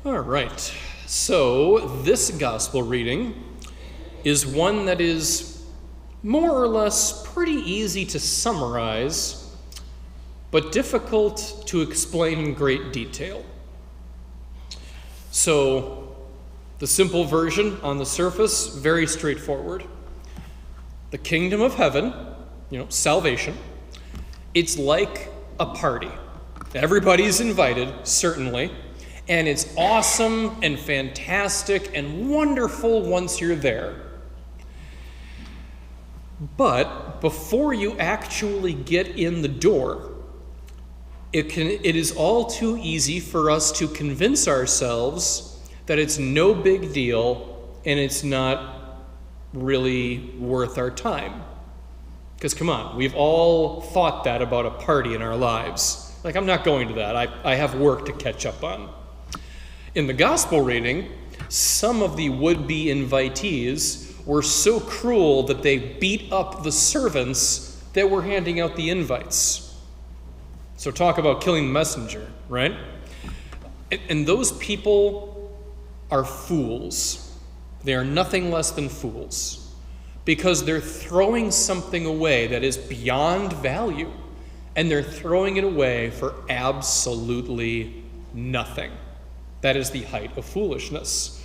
All right, so this gospel reading is one that is more or less pretty easy to summarize, but difficult to explain in great detail. So, the simple version on the surface, very straightforward. The kingdom of heaven, salvation, it's like a party. Everybody's invited, certainly, and it's awesome and fantastic and wonderful once you're there. But before you actually get in the door, it is all too easy for us to convince ourselves that it's no big deal and it's not really worth our time. Because come on, we've all thought that about a party in our lives. Like, I'm not going to that. I have work to catch up on. In the gospel reading, some of the would-be invitees were so cruel that they beat up the servants that were handing out the invites. So talk about killing the messenger, right? And those people are fools. They are nothing less than fools, because they're throwing something away that is beyond value, and they're throwing it away for absolutely nothing. That is the height of foolishness.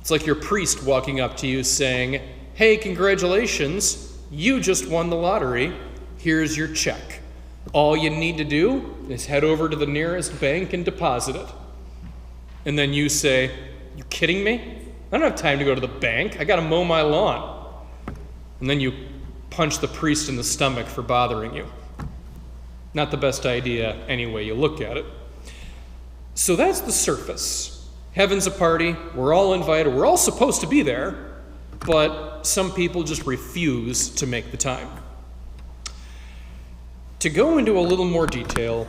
It's like your priest walking up to you saying, "Hey, congratulations, you just won the lottery. Here's your check. All you need to do is head over to the nearest bank and deposit it." And then you say, "You kidding me? I don't have time to go to the bank. I got to mow my lawn." And then you punch the priest in the stomach for bothering you. Not the best idea any way you look at it. So that's the surface. Heaven's a party. We're all invited. We're all supposed to be there. But some people just refuse to make the time. To go into a little more detail,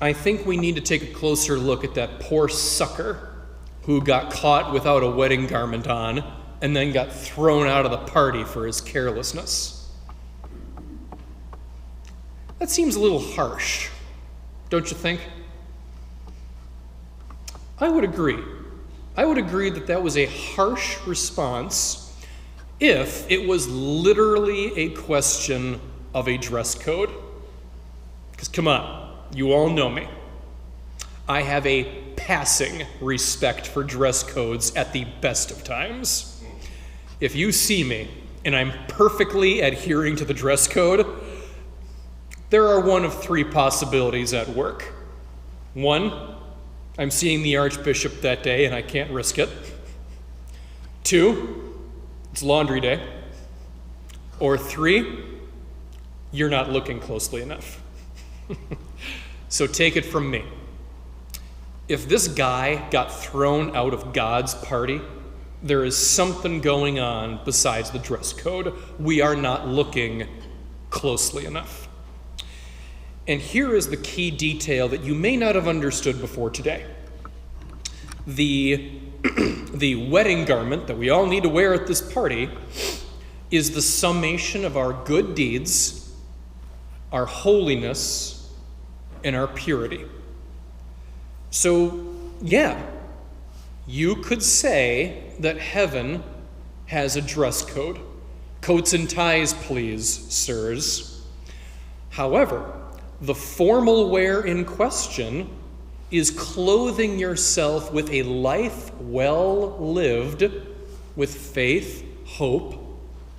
I think we need to take a closer look at that poor sucker who got caught without a wedding garment on and then got thrown out of the party for his carelessness. That seems a little harsh, don't you think? I would agree. I would agree that that was a harsh response if it was literally a question of a dress code. Because come on, you all know me. I have a passing respect for dress codes at the best of times. If you see me and I'm perfectly adhering to the dress code, there are one of three possibilities at work. One, I'm seeing the Archbishop that day and I can't risk it. Two, it's laundry day. Or three, you're not looking closely enough. So take it from me. If this guy got thrown out of God's party, there is something going on besides the dress code. We are not looking closely enough. And here is the key detail that you may not have understood before today. The wedding garment that we all need to wear at this party is the summation of our good deeds, our holiness, and our purity. So, yeah, you could say that heaven has a dress code. Coats and ties, please, sirs. However, the formal wear in question is clothing yourself with a life well lived with faith, hope,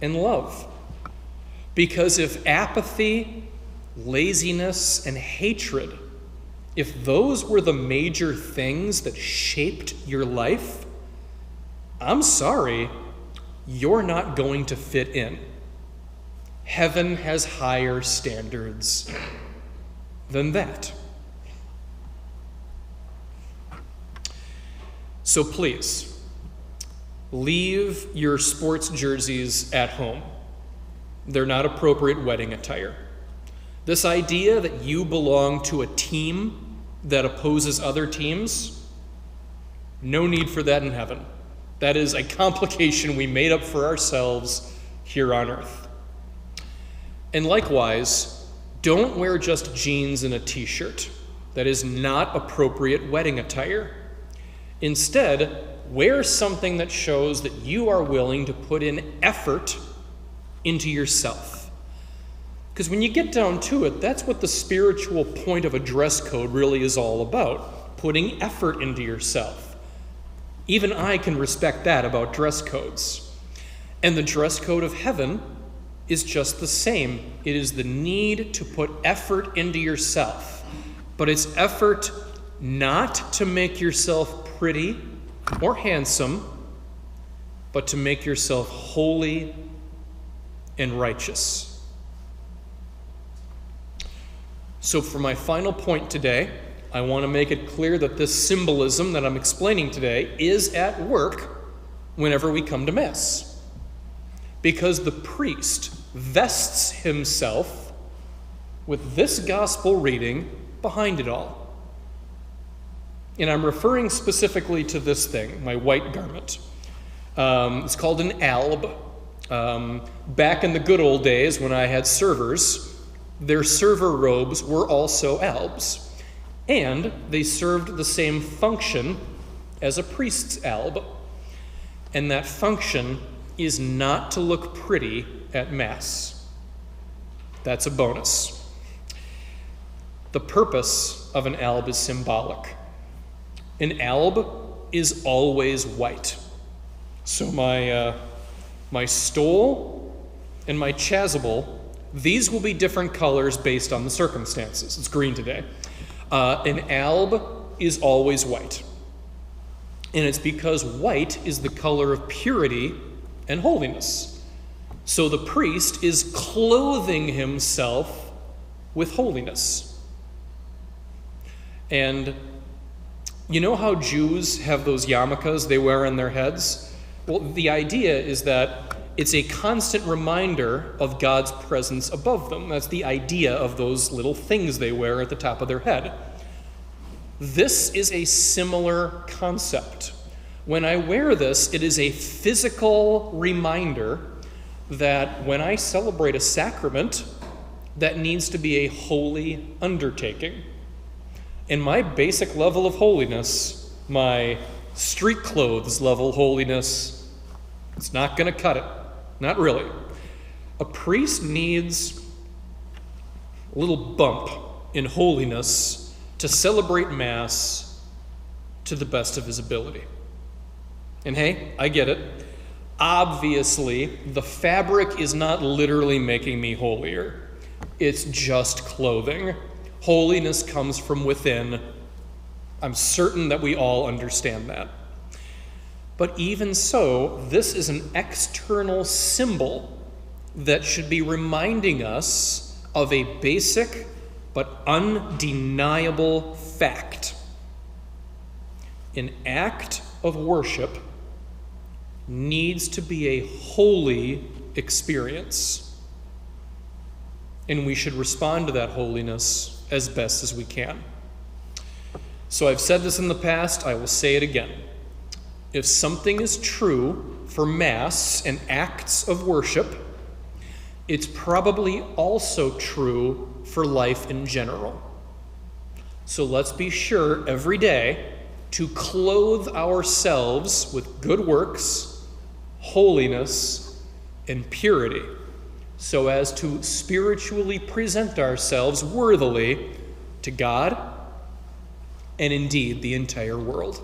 and love. Because if apathy, laziness, and hatred, if those were the major things that shaped your life, I'm sorry, you're not going to fit in. Heaven has higher standards than that. So please, leave your sports jerseys at home. They're not appropriate wedding attire. This idea that you belong to a team that opposes other teams, no need for that in heaven. That is a complication we made up for ourselves here on earth. And likewise, don't wear just jeans and a t-shirt. That is not appropriate wedding attire. Instead, wear something that shows that you are willing to put in effort into yourself. Because when you get down to it, that's what the spiritual point of a dress code really is all about, putting effort into yourself. Even I can respect that about dress codes. And the dress code of heaven is just the same. It is the need to put effort into yourself. But it's effort not to make yourself pretty or handsome, but to make yourself holy and righteous. So for my final point today, I want to make it clear that this symbolism that I'm explaining today is at work whenever we come to Mass. Because the priest vests himself with this gospel reading behind it all. And I'm referring specifically to this thing, my white garment. It's called an alb. Back in the good old days when I had servers, their server robes were also albs, and they served the same function as a priest's alb. And that function is not to look pretty at Mass. That's a bonus. The purpose of an alb is symbolic. An alb is always white. So my stole and my chasuble, these will be different colors based on the circumstances. It's green today. An alb is always white. And it's because white is the color of purity and holiness. So the priest is clothing himself with holiness. And you know how Jews have those yarmulkes they wear on their heads? Well, the idea is that it's a constant reminder of God's presence above them. That's the idea of those little things they wear at the top of their head. This is a similar concept. When I wear this, it is a physical reminder that when I celebrate a sacrament, that needs to be a holy undertaking. And my basic level of holiness, my street clothes level holiness, it's not going to cut it. Not really. A priest needs a little bump in holiness to celebrate Mass to the best of his ability. And hey, I get it. Obviously, the fabric is not literally making me holier. It's just clothing. Holiness comes from within. I'm certain that we all understand that. But even so, this is an external symbol that should be reminding us of a basic but undeniable fact. An act of worship needs to be a holy experience. And we should respond to that holiness as best as we can. So I've said this in the past, I will say it again. If something is true for Mass and acts of worship, it's probably also true for life in general. So let's be sure every day to clothe ourselves with good works, holiness, and purity, so as to spiritually present ourselves worthily to God and indeed the entire world.